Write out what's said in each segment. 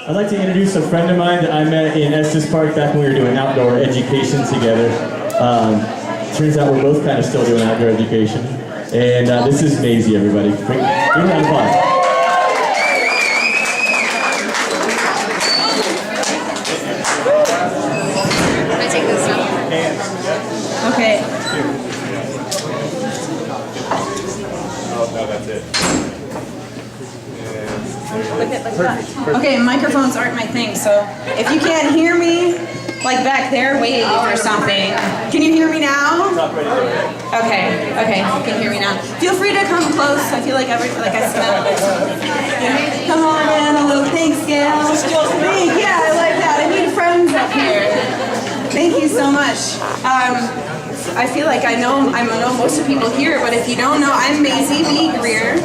I'd like to introduce a friend of mine that I met in Estes Park back when we were doing outdoor education together. Turns out we're both kind of still doing outdoor education. And this is Maisie, everybody. Give a round of applause. Can I take this now? Okay. Oh, no, that's it. Okay, microphones aren't my thing, so if you can't hear me, like back there, wave or something. Can you hear me now? Okay, you can hear me now. Feel free to come close. I feel like I smell. Yeah. Come on in, a little thanks, Gail. Yeah, I like that. I need friends up here. Thank you so much. I feel like I know most of the people here, but if you don't know, I'm Maisie Greer,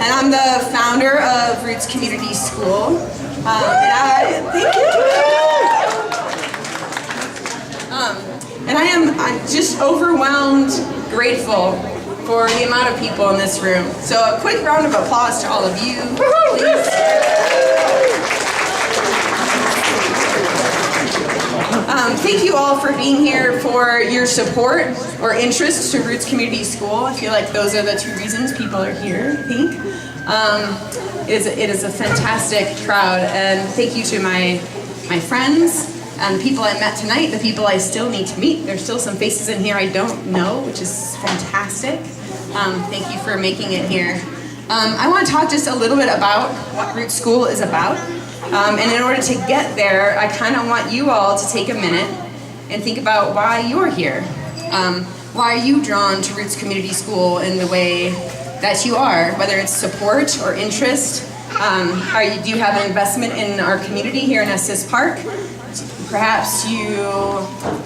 and I'm the founder of Roots Community School. Thank you. And I'm just overwhelmed, grateful for the amount of people in this room. So a quick round of applause to all of you, please. Thank you all for being here, for your support or interest to Roots Community School. I feel like those are the two reasons people are here, I think. It is a fantastic crowd, and thank you to my friends and the people I met tonight, the people I still need to meet. There's still some faces in here I don't know, which is fantastic. Thank you for making it here. I want to talk just a little bit about what Roots School is about. And in order to get there, I kind of want you all to take a minute and think about why you're here. Why are you drawn to Roots Community School in the way that you are, whether it's support or interest? Do you have an investment in our community here in Estes Park? Perhaps you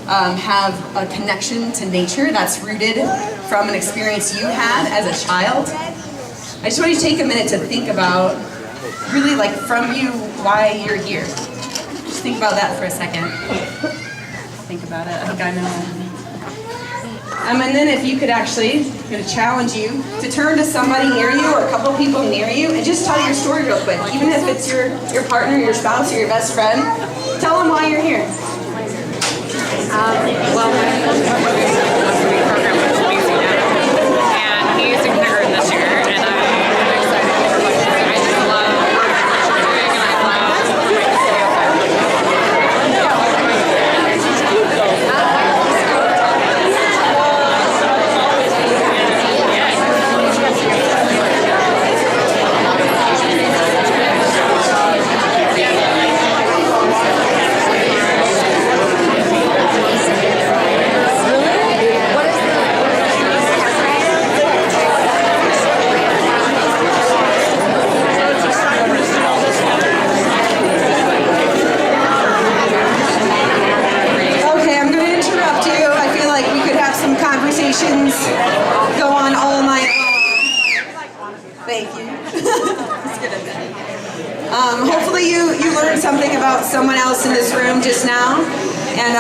have a connection to nature that's rooted from an experience you had as a child. I just want you to take a minute to think about, really like from you, why you're here. Just think about that for a second. Think about it, I think I know. And then if you could actually, I'm going to challenge you to turn to somebody near you or a couple people near you and just tell your story real quick. Even if it's your partner, your spouse, or your best friend, tell them why you're here. Well, my husband was in the program with Maisie now, and he's in kindergarten this year, and I'm excited for what she's doing. I just love what she's doing, and I love making go on all night long. Thank you. That's good. Hopefully you learned something about someone else in this room just now, and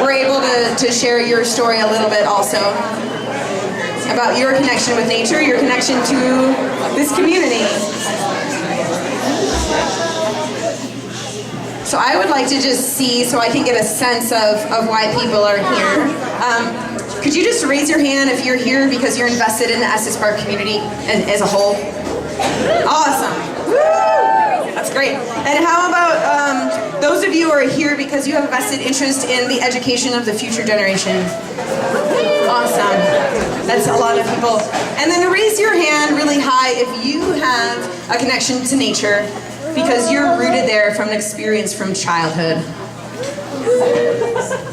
we're able to share your story a little bit also about your connection with nature, your connection to this community. So I would like to just see, so I can get a sense of why people are here. Could you just raise your hand if you're here because you're invested in the Estes Park community as a whole? Awesome. Woo! That's great. And how about those of you who are here because you have a vested interest in the education of the future generation? Awesome. That's a lot of people. And then raise your hand really high if you have a connection to nature because you're rooted there from an experience from childhood.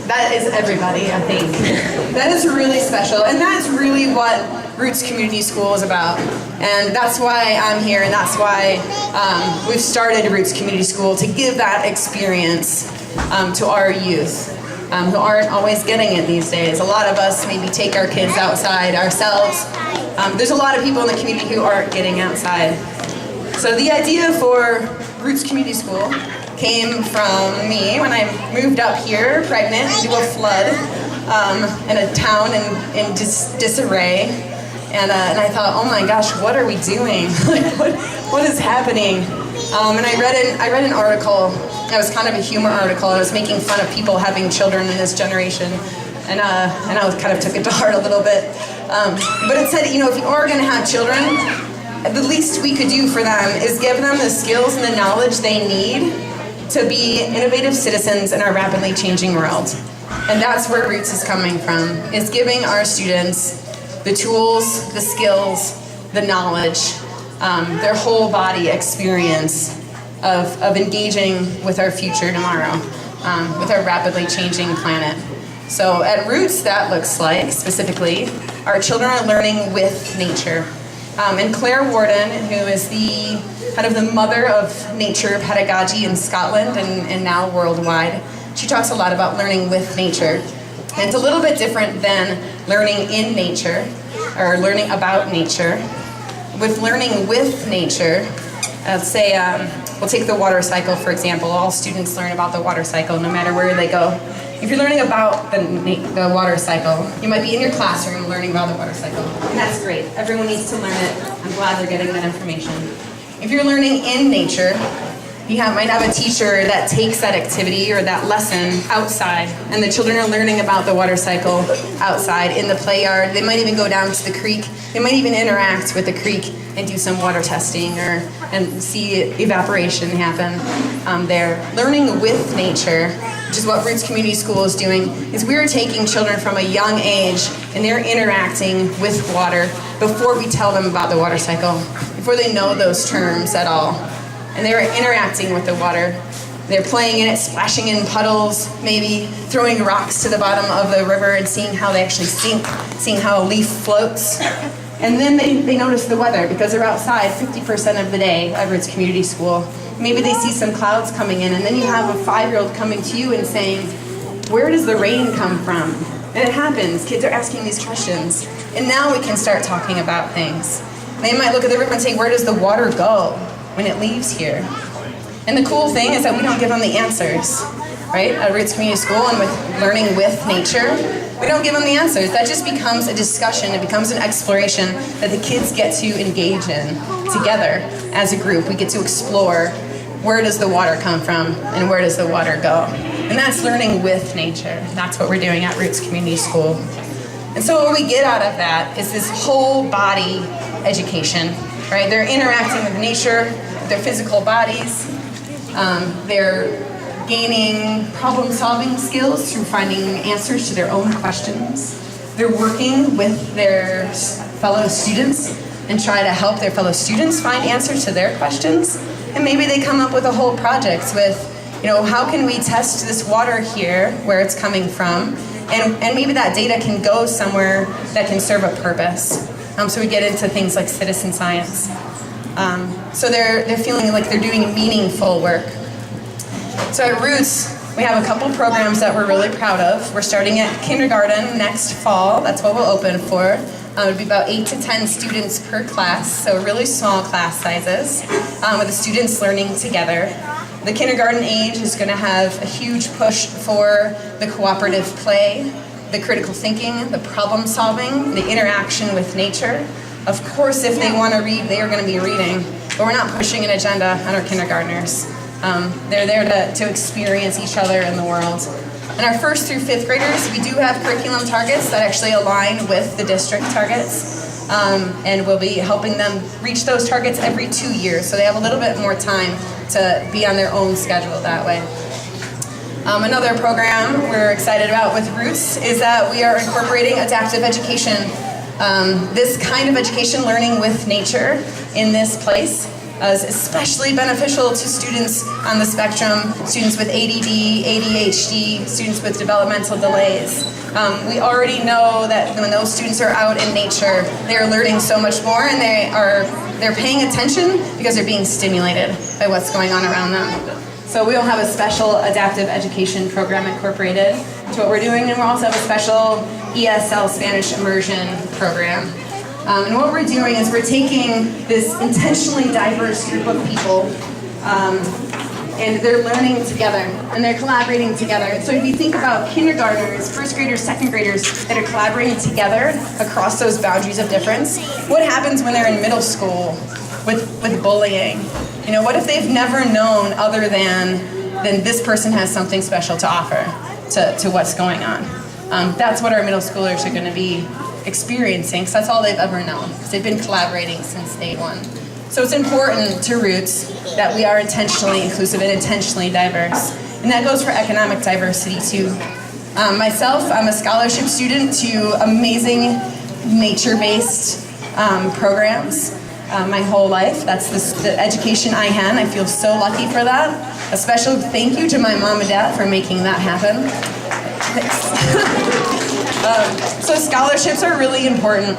That is everybody, I think. That is really special, and that's really what Roots Community School is about. And that's why I'm here, and that's why we've started Roots Community School, to give that experience to our youth who aren't always getting it these days. A lot of us maybe take our kids outside ourselves. There's a lot of people in the community who aren't getting outside. So the idea for Roots Community School came from me when I moved up here, pregnant, into a flood in a town in disarray. And I thought, oh my gosh, what are we doing? Like, what is happening? And I read an article. It was kind of a humor article. It was making fun of people having children in this generation, and I kind of took it to heart a little bit. But it said, if you are going to have children, the least we could do for them is give them the skills and the knowledge they need to be innovative citizens in our rapidly changing world. And that's where Roots is coming from, is giving our students the tools, the skills, the knowledge, their whole body experience of engaging with our future tomorrow, with our rapidly changing planet. So at Roots, that looks like, specifically, our children are learning with nature. And Claire Warden, who is the kind of the mother of nature pedagogy in Scotland and now worldwide, she talks a lot about learning with nature. And it's a little bit different than learning in nature or learning about nature. With learning with nature, say we'll take the water cycle, for example. All students learn about the water cycle no matter where they go. If you're learning about the water cycle, you might be in your classroom learning about the water cycle. And that's great. Everyone needs to learn it. I'm glad they're getting that information. If you're learning in nature, you might have a teacher that takes that activity or that lesson outside, and the children are learning about the water cycle outside in the play yard. They might even go down to the creek. They might even interact with the creek and do some water testing and see evaporation happen there. Learning with nature, which is what Roots Community School is doing, is we're taking children from a young age and they're interacting with water before we tell them about the water cycle, before they know those terms at all. And they're interacting with the water. They're playing in it, splashing in puddles, maybe throwing rocks to the bottom of the river and seeing how they actually sink, seeing how a leaf floats. And then they notice the weather because they're outside 50% of the day at Roots Community School. Maybe they see some clouds coming in, and then you have a 5-year-old coming to you and saying, where does the rain come from? And it happens. Kids are asking these questions. And now we can start talking about things. They might look at the river and say, where does the water go when it leaves here? And the cool thing is that we don't give them the answers, right? At Roots Community School and with learning with nature, we don't give them the answers. That just becomes a discussion. It becomes an exploration that the kids get to engage in together as a group. We get to explore, where does the water come from and where does the water go? And that's learning with nature. That's what we're doing at Roots Community School. And so what we get out of that is this whole body education, right? They're interacting with nature, with their physical bodies. They're gaining problem-solving skills through finding answers to their own questions. They're working with their fellow students and try to help their fellow students find answers to their questions. And maybe they come up with a whole project with, how can we test this water here, where it's coming from, and maybe that data can go somewhere that can serve a purpose. So we get into things like citizen science. So they're feeling like they're doing meaningful work. So at Roots, we have a couple programs that we're really proud of. We're starting at kindergarten next fall. That's what we'll open for. It'll be about 8 to 10 students per class, so really small class sizes, with the students learning together. The kindergarten age is going to have a huge push for the cooperative play, the critical thinking, the problem solving, the interaction with nature. Of course, if they want to read, they are going to be reading, but we're not pushing an agenda on our kindergartners. They're there to experience each other in the world. And our 1st through 5th graders, we do have curriculum targets that actually align with the district targets. And we'll be helping them reach those targets every 2 years, so they have a little bit more time to be on their own schedule that way. Another program we're excited about with Roots is that we are incorporating adaptive education. This kind of education, learning with nature in this place, is especially beneficial to students on the spectrum, students with ADD, ADHD, students with developmental delays. We already know that when those students are out in nature, they are learning so much more, and they're paying attention because they're being stimulated by what's going on around them. So we'll have a special adaptive education program incorporated to what we're doing, and we'll also have a special ESL Spanish immersion program. And what we're doing is we're taking this intentionally diverse group of people and they're learning together and they're collaborating together. So if you think about kindergartners, 1st graders, 2nd graders that are collaborating together across those boundaries of difference, what happens when they're in middle school with bullying What if they've never known other than this person has something special to offer to what's going on? That's what our middle schoolers are going to be experiencing, because that's all they've ever known, because they've been collaborating since day one. So it's important to Roots that we are intentionally inclusive and intentionally diverse. And that goes for economic diversity too. Myself, I'm a scholarship student to amazing nature-based programs my whole life. That's the education I had. I feel so lucky for that. A special thank you to my mom and dad for making that happen. Thanks. So scholarships are really important.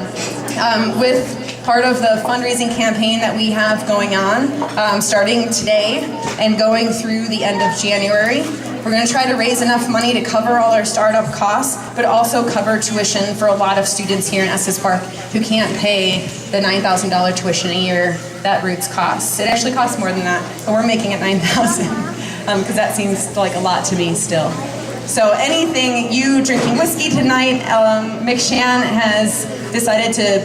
With part of the fundraising campaign that we have going on, starting today and going through the end of January, we're going to try to raise enough money to cover all our startup costs, but also cover tuition for a lot of students here in Estes Park who can't pay the $9,000 tuition a year that Roots costs. It actually costs more than that, but we're making it $9,000 because that seems like a lot to me still. So anything, you drinking whiskey tonight, McShan has decided to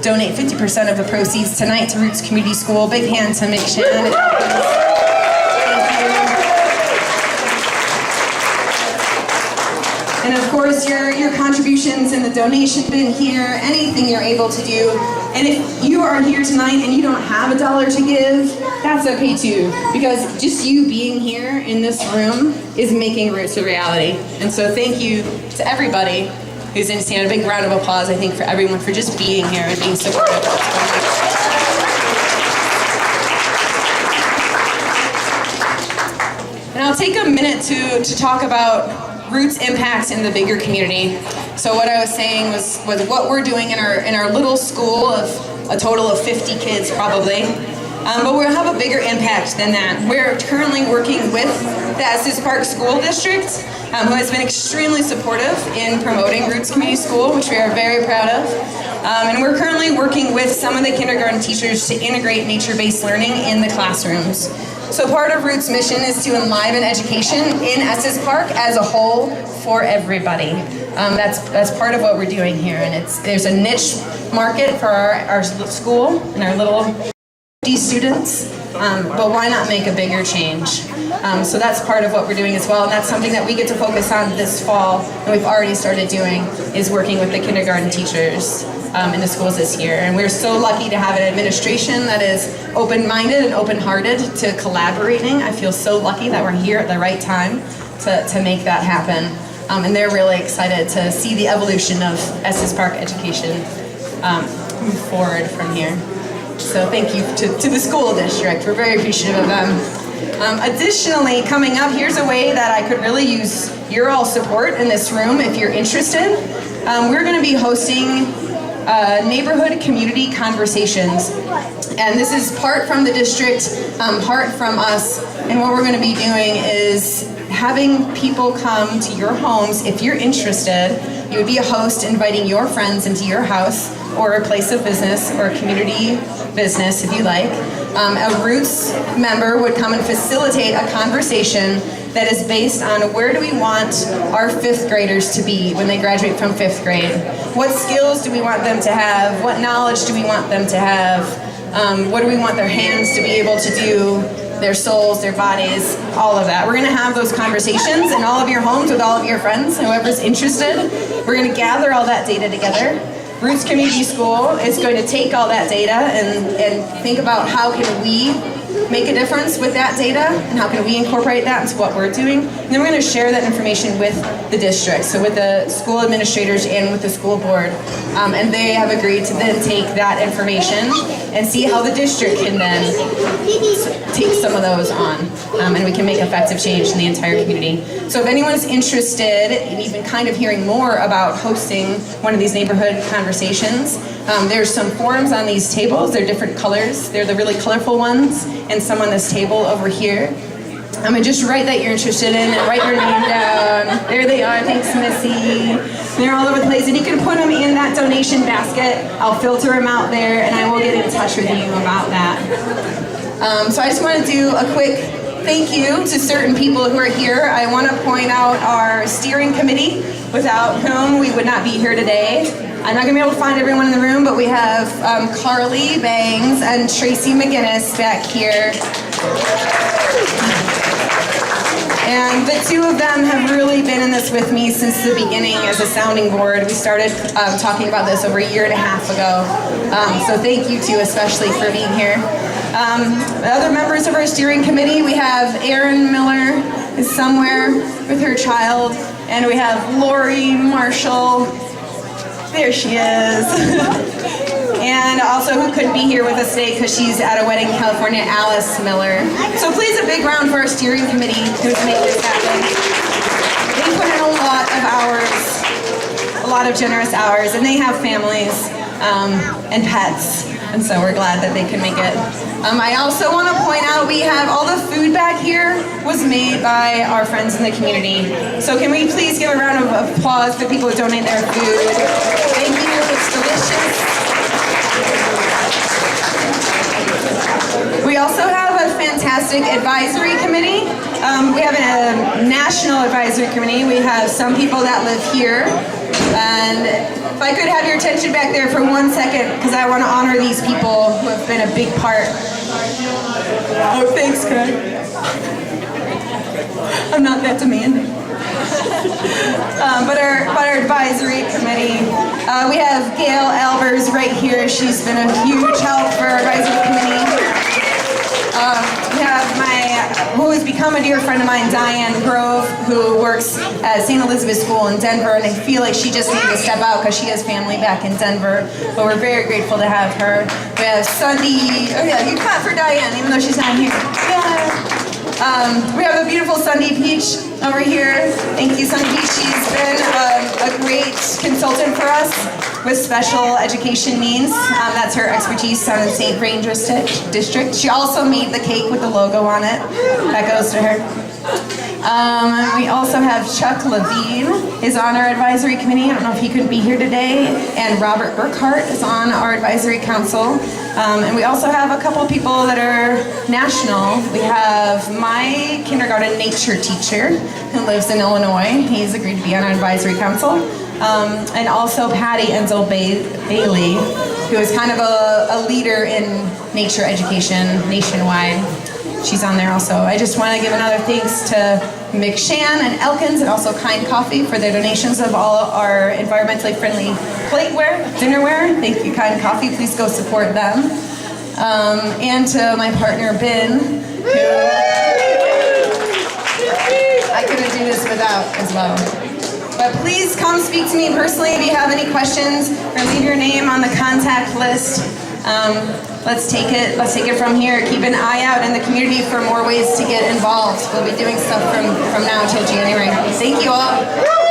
donate 50% of the proceeds tonight to Roots Community School. Big hand to McShan. And of course, your contributions in the donation bin here, anything you're able to do. And if you are here tonight and you don't have $1 to give, that's okay too. Because just you being here in this room is making Roots a reality. And so thank you to everybody who's in stand. A big round of applause, I think, for everyone for just being here and being supportive. And I'll take a minute to talk about Roots' impact in the bigger community. So what I was saying was what we're doing in our little school of a total of 50 kids probably. But we'll have a bigger impact than that. We're currently working with the Estes Park School District, who has been extremely supportive in promoting Roots Community School, which we are very proud of. And we're currently working with some of the kindergarten teachers to integrate nature-based learning in the classrooms. So part of Roots' mission is to enliven education in Estes Park as a whole for everybody. That's part of what we're doing here, and there's a niche market for our school and our little students, but why not make a bigger change? So that's part of what we're doing as well, and that's something that we get to focus on this fall, and we've already started doing, is working with the kindergarten teachers in the schools this year. And we're so lucky to have an administration that is open-minded and open-hearted to collaborating. I feel so lucky that we're here at the right time to make that happen. And they're really excited to see the evolution of Estes Park education move forward from here. So thank you to the school district. We're very appreciative of them. Additionally, coming up, here's a way that I could really use your all support in this room if you're interested. We're going to be hosting neighborhood community conversations. And this is part from the district, part from us. And what we're going to be doing is having people come to your homes. If you're interested, you would be a host inviting your friends into your house or a place of business or a community business if you like. A Roots member would come and facilitate a conversation that is based on where do we want our 5th graders to be when they graduate from 5th grade? What skills do we want them to have? What knowledge do we want them to have? What do we want their hands to be able to do? Their souls, their bodies, all of that. We're going to have those conversations in all of your homes with all of your friends, whoever's interested. We're going to gather all that data together. Roots Community School is going to take all that data and think about how can we make a difference with that data and how can we incorporate that into what we're doing. And then we're going to share that information with the district, so with the school administrators and with the school board. And they have agreed to then take that information and see how the district can then take some of those on. And we can make effective change in the entire community. So if anyone's interested in even kind of hearing more about hosting one of these neighborhood conversations, there's some forms on these tables. They're different colors. They're the really colorful ones, and some on this table over here. And just write that you're interested in and write your name down. There they are. Thanks, Missy. They're all over the place. And you can put them in that donation basket. I'll filter them out there, and I will get in touch with you about that. So I just want to do a quick thank you to certain people who are here. I want to point out our steering committee, without whom we would not be here today. I'm not gonna be able to find everyone in the room, but we have Carly Bangs and Tracy McGinnis back here. And the two of them have really been in this with me since the beginning as a sounding board. We started talking about this over a year and a half ago. So thank you two especially for being here. Other members of our steering committee, we have Erin Miller is somewhere with her child, and we have Lori Marshall. There she is. And also who couldn't be here with us today because she's at a wedding in California, Alice Miller. So please a big round for our steering committee who's made this happen. They put in a lot of hours, a lot of generous hours, and they have families and pets. And so we're glad that they can make it. I also want to point out we have all the food back here was made by our friends in the community. So can we please give a round of applause for people who donate their food? Thank you, it's delicious. We also have a fantastic advisory committee. We have a national advisory committee. We have some people that live here. And if I could have your attention back there for 1 second, because I want to honor these people who have been a big part. Oh, thanks, Craig. I'm not that demanding. But our advisory committee, we have Gail Albers right here. She's been a huge help for our advisory committee. We have who has become a dear friend of mine, Diane Grove, who works at St. Elizabeth School in Denver, and I feel like she just needed to step out because she has family back in Denver, but we're very grateful to have her. We have Sunday, oh yeah, you clap for Diane, even though she's not here. Yeah. We have a beautiful Sunday Peach over here. Thank you, Sunday Peach. She's been a great consultant for us with special education needs. That's her expertise on the St. Vrain district. She also made the cake with the logo on it. That goes to her. We also have Chuck Levine is on our advisory committee. I don't know if he could be here today. And Robert Burkhart is on our advisory council. And we also have a couple of people that are national. We have my kindergarten nature teacher who lives in Illinois. He's agreed to be on our advisory council. And also Patty Enzel Bailey, who is kind of a leader in nature education nationwide. She's on there also. I just want to give another thanks to McShan and Elkins and also Kind Coffee for their donations of all our environmentally friendly plateware, dinnerware. Thank you, Kind Coffee. Please go support them. And to my partner, Ben, who I couldn't do this without as well. But please come speak to me personally if you have any questions or leave your name on the contact list. Let's take it from here. Keep an eye out in the community for more ways to get involved. We'll be doing stuff from now until January. Thank you all.